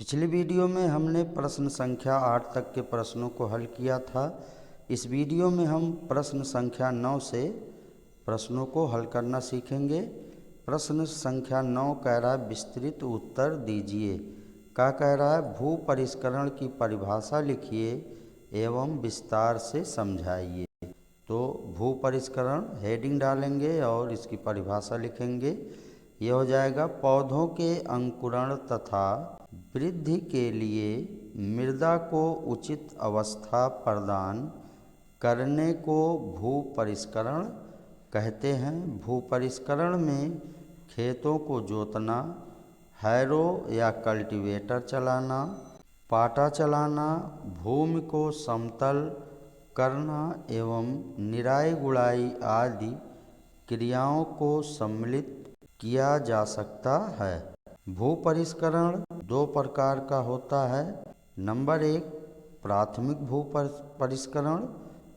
पिछली वीडियो में हमने प्रश्न संख्या 8 तक के प्रश्नों को हल किया था। इस वीडियो में हम प्रश्न संख्या 9 से प्रश्नों को हल करना सीखेंगे। प्रश्न संख्या 9 कह रहा है विस्तृत उत्तर दीजिए। क्या कह रहा है? भू परिष्करण की परिभाषा लिखिए एवं विस्तार से समझाइए। तो भू परिष्करण हेडिंग डालेंगे और इसकी परिभाषा लिखेंगे। ये हो जाएगा पौधों के अंकुरण तथा वृद्धि के लिए मृदा को उचित अवस्था प्रदान करने को भू परिष्करण कहते हैं। भू परिष्करण में खेतों को जोतना, हैरो या कल्टीवेटर चलाना, पाटा चलाना, भूमि को समतल करना एवं निराई गुड़ाई आदि क्रियाओं को सम्मिलित किया जा सकता है। भू परिष्करण दो प्रकार का होता है। नंबर 1 प्राथमिक भू परिष्करण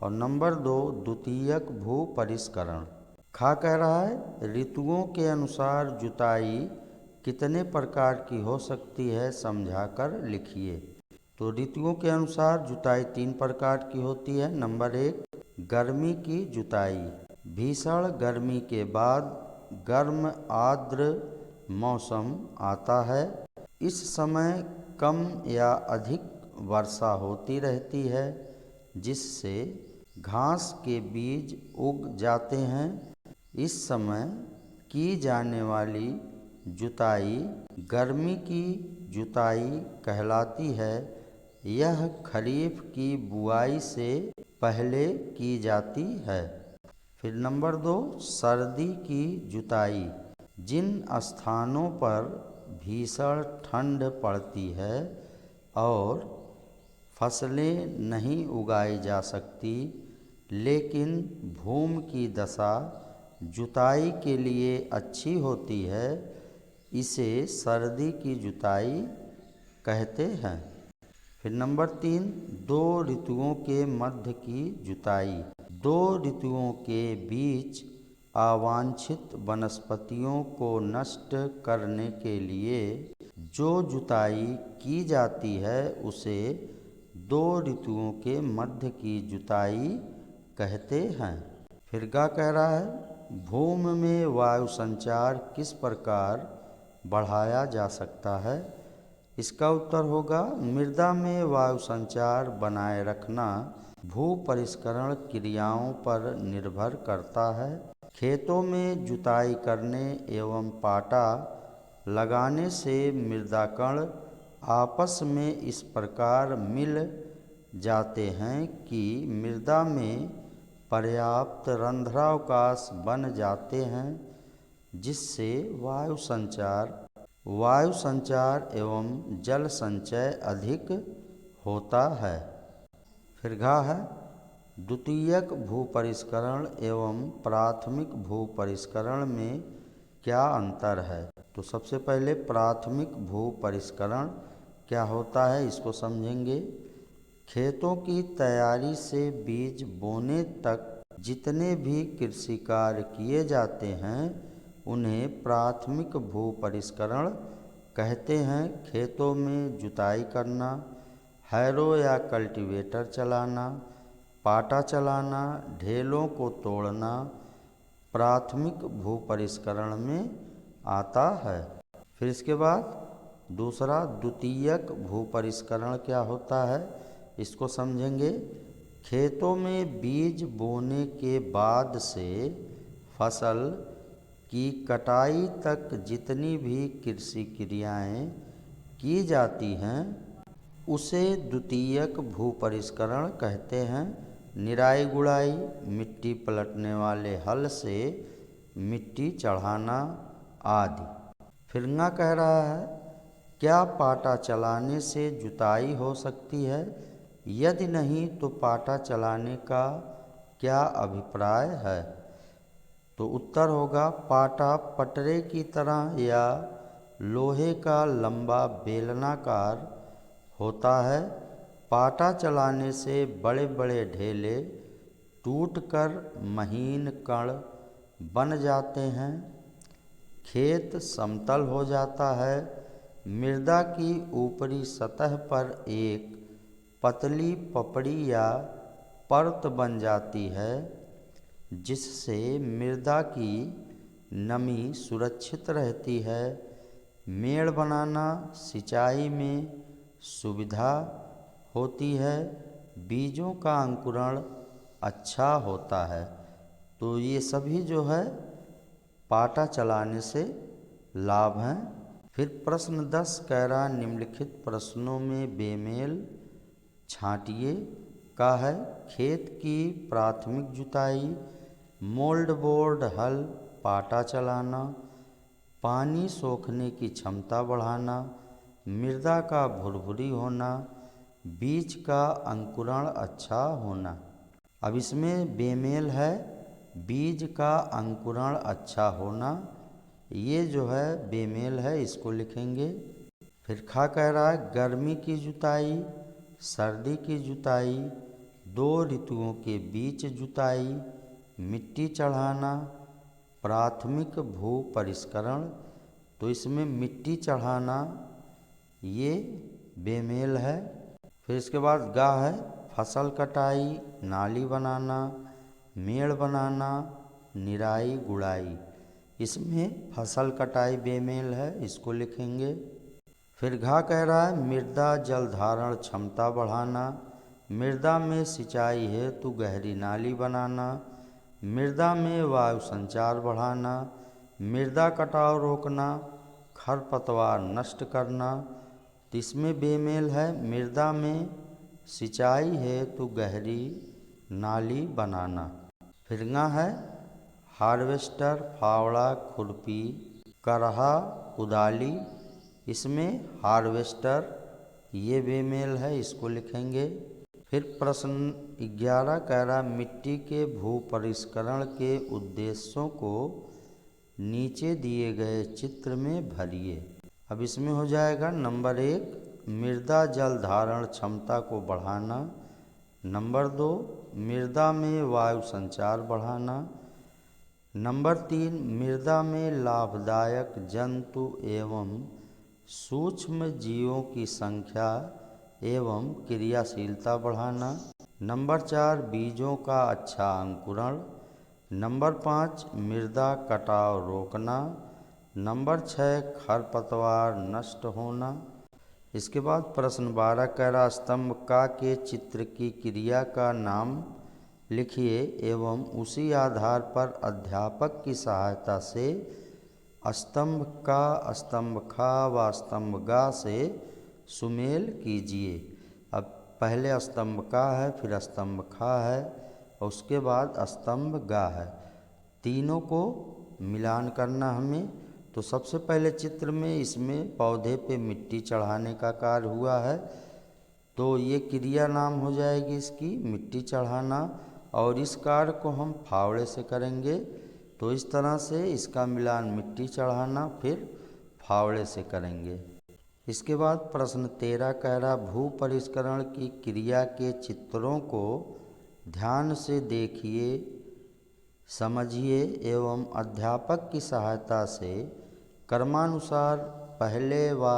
और नंबर 2 द्वितीयक भू परिष्करण। खा कह रहा है ऋतुओं के अनुसार जुताई कितने प्रकार की हो सकती है समझाकर लिखिए। तो ऋतुओं के अनुसार जुताई 3 प्रकार की होती है। नंबर 1 गर्मी की जुताई। भीषण गर्मी के बाद गर्म आर्द्र मौसम आता है। इस समय कम या अधिक वर्षा होती रहती है जिससे घास के बीज उग जाते हैं। इस समय की जाने वाली जुताई गर्मी की जुताई कहलाती है। यह खरीफ की बुआई से पहले की जाती है। फिर नंबर 2 सर्दी की जुताई। जिन स्थानों पर भीषण ठंड पड़ती है और फसलें नहीं उगाई जा सकती लेकिन भूमि की दशा जुताई के लिए अच्छी होती है, इसे सर्दी की जुताई कहते हैं। फिर नंबर 3 दो ऋतुओं के मध्य की जुताई। दो ऋतुओं के बीच अवांछित वनस्पतियों को नष्ट करने के लिए जो जुताई की जाती है उसे दो ऋतुओं के मध्य की जुताई कहते हैं। फिर गा कह रहा है भूमि में वायु संचार किस प्रकार बढ़ाया जा सकता है। इसका उत्तर होगा मृदा में वायु संचार बनाए रखना भू परिष्करण क्रियाओं पर निर्भर करता है। खेतों में जुताई करने एवं पाटा लगाने से मृदा कण आपस में इस प्रकार मिल जाते हैं कि मृदा में पर्याप्त रंध्रावकाश बन जाते हैं जिससे वायु संचार एवं जल संचय अधिक होता है। फिर घा है द्वितीयक भू परिष्करण एवं प्राथमिक भू परिष्करण में क्या अंतर है। तो सबसे पहले प्राथमिक भू परिष्करण क्या होता है इसको समझेंगे। खेतों की तैयारी से बीज बोने तक जितने भी कृषि कार्य किए जाते हैं उन्हें प्राथमिक भू परिष्करण कहते हैं। खेतों में जुताई करना, हैरो या कल्टीवेटर चलाना, पाटा चलाना, ढेलों को तोड़ना प्राथमिक भू परिष्करण में आता है। फिर इसके बाद दूसरा द्वितीयक भू परिष्करण क्या होता है इसको समझेंगे। खेतों में बीज बोने के बाद से फसल की कटाई तक जितनी भी कृषि क्रियाएं की जाती हैं उसे द्वितीयक भू परिष्करण कहते हैं। निराई गुड़ाई, मिट्टी पलटने वाले हल से मिट्टी चढ़ाना आदि। फिर ना कह रहा है क्या पाटा चलाने से जुताई हो सकती है, यदि नहीं तो पाटा चलाने का क्या अभिप्राय है। तो उत्तर होगा पाटा पटरे की तरह या लोहे का लंबा बेलनाकार होता है। पाटा चलाने से बड़े बड़े ढेले टूटकर महीन कण बन जाते हैं, खेत समतल हो जाता है मृदा की ऊपरी सतह पर एक पतली पपड़ी या परत बन जाती है जिससे मृदा की नमी सुरक्षित रहती है। मेड़ बनाना सिंचाई में सुविधा होती है। बीजों का अंकुरण अच्छा होता है। तो ये सभी जो है पाटा चलाने से लाभ हैं। फिर प्रश्न 10 कह रहा निम्नलिखित प्रश्नों में बेमेल छांटिए का है। खेत की प्राथमिक जुताई, मोल्ड बोर्ड हल, पाटा चलाना, पानी सोखने की क्षमता बढ़ाना, मृदा का भुरभुरी होना, बीज का अंकुरण अच्छा होना। अब इसमें बेमेल है बीज का अंकुरण अच्छा होना, ये जो है बेमेल है, इसको लिखेंगे। फिर खा कह रहा है गर्मी की जुताई, सर्दी की जुताई, दो ऋतुओं के बीच जुताई, मिट्टी चढ़ाना, प्राथमिक भू परिष्करण। तो इसमें मिट्टी चढ़ाना ये बेमेल है। फिर इसके बाद गा है फसल कटाई, नाली बनाना, मेड़ बनाना, निराई गुड़ाई। इसमें फसल कटाई बेमेल है, इसको लिखेंगे। फिर घा कह रहा है मृदा जल धारण क्षमता बढ़ाना, मृदा में सिंचाई हेतु गहरी नाली बनाना, मृदा में वायु संचार बढ़ाना, मृदा कटाव रोकना, खरपतवार नष्ट करना। तो इसमें बेमेल है मृदा में सिंचाई हेतु गहरी नाली बनाना। फिर गा है हार्वेस्टर, फावड़ा, खुरपी, करहा, कुदाली। इसमें हार्वेस्टर ये बेमेल है, इसको लिखेंगे। फिर प्रश्न 11 कह रहा मिट्टी के भू परिष्करण के उद्देश्यों को नीचे दिए गए चित्र में भरिए। अब इसमें हो जाएगा नंबर 1 मृदा जल धारण क्षमता को बढ़ाना, नंबर 2 मृदा में वायु संचार बढ़ाना, नंबर 3 मृदा में लाभदायक जंतु एवं सूक्ष्म जीवों की संख्या एवं क्रियाशीलता बढ़ाना, नंबर 4 बीजों का अच्छा अंकुरण, नंबर 5 मृदा कटाव रोकना, नंबर 6 खरपतवार नष्ट होना। इसके बाद प्रश्न 12 कह रहा स्तंभ का के चित्र की क्रिया का नाम लिखिए एवं उसी आधार पर अध्यापक की सहायता से स्तंभ का, स्तंभ खा व स्तंभ गा से सुमेल कीजिए। अब पहले स्तंभ का है, फिर स्तंभ खा है और उसके बाद स्तंभ गा है। तीनों को मिलान करना हमें। तो सबसे पहले चित्र में इसमें पौधे पे मिट्टी चढ़ाने का कार्य हुआ है, तो ये क्रिया नाम हो जाएगी इसकी मिट्टी चढ़ाना, और इस कार्य को हम फावड़े से करेंगे। तो इस तरह से इसका मिलान मिट्टी चढ़ाना फिर फावड़े से करेंगे। इसके बाद प्रश्न 13 कह रहा भू परिष्करण की क्रिया के चित्रों को ध्यान से देखिए, समझिए एवं अध्यापक की सहायता से क्रमानुसार पहले व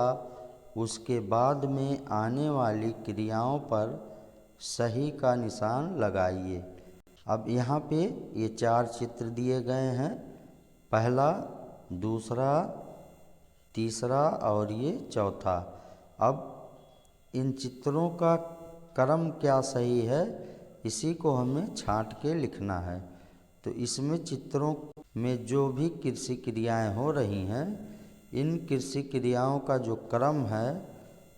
उसके बाद में आने वाली क्रियाओं पर सही का निशान लगाइए। अब यहाँ पे ये 4 चित्र दिए गए हैं, पहला, दूसरा, तीसरा और ये चौथा। अब इन चित्रों का क्रम क्या सही है, इसी को हमें छांट के लिखना है। तो इसमें चित्रों में जो भी कृषि क्रियाएं हो रही हैं, इन कृषि क्रियाओं का जो क्रम है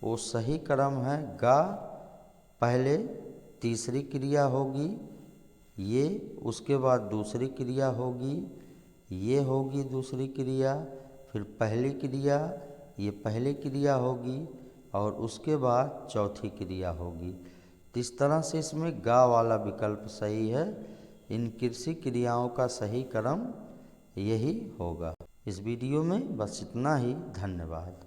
वो सही क्रम है। गा पहले तीसरी क्रिया होगी, ये उसके बाद दूसरी क्रिया होगी, ये होगी दूसरी क्रिया, फिर पहली क्रिया, ये पहली क्रिया होगी और उसके बाद चौथी क्रिया होगी। तो इस तरह से इसमें गा वाला विकल्प सही है। इन कृषि क्रियाओं का सही क्रम यही होगा। इस वीडियो में बस इतना ही। धन्यवाद।